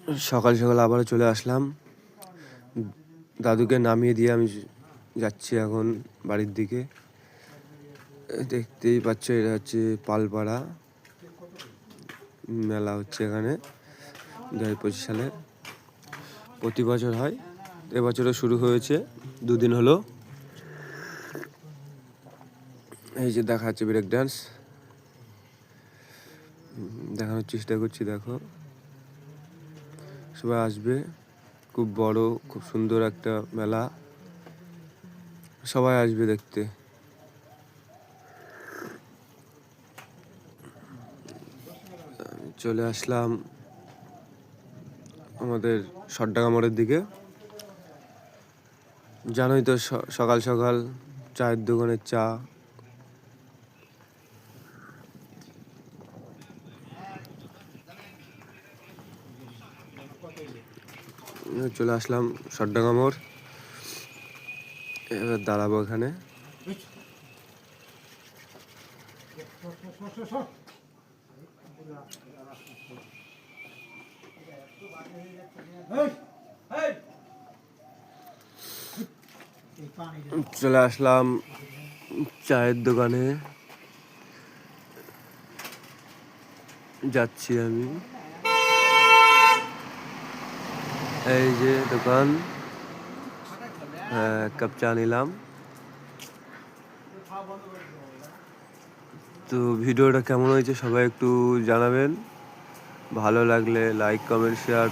সকাল সকাল আবারও চলে আসলাম। দাদুকে নামিয়ে দিয়ে আমি যাচ্ছি এখন বাড়ির দিকে। দেখতেই পাচ্ছ, এটা হচ্ছে পালপাড়া মেলা হচ্ছে এখানে 2025 সালে। প্রতি বছর হয়, এবছরও শুরু হয়েছে, 2 দিন হলো। এই যে দেখা যাচ্ছে ব্রেক ডান্স, দেখানোর চেষ্টা করছি। দেখো, সবাই আসবে, খুব বড়, খুব সুন্দর একটা মেলা, সবাই আসবে দেখতে। চলে আসলাম আমাদের সরডাঙ্গা মোড়ের দিকে। জানোই তো, সকাল সকাল চায়ের দোকানের চা। চলে আসলাম সরডাঙ্গা মোড়, এবার দাঁড়াবো এখানে। চলে আসলাম চায়ের দোকানে, যাচ্ছি আমি। এই যে দোকান, এক কাপ চা নিলাম। তো ভিডিওটা কেমন হয়েছে সবাই একটু জানাবেন। ভালো লাগলে লাইক, কমেন্ট, শেয়ার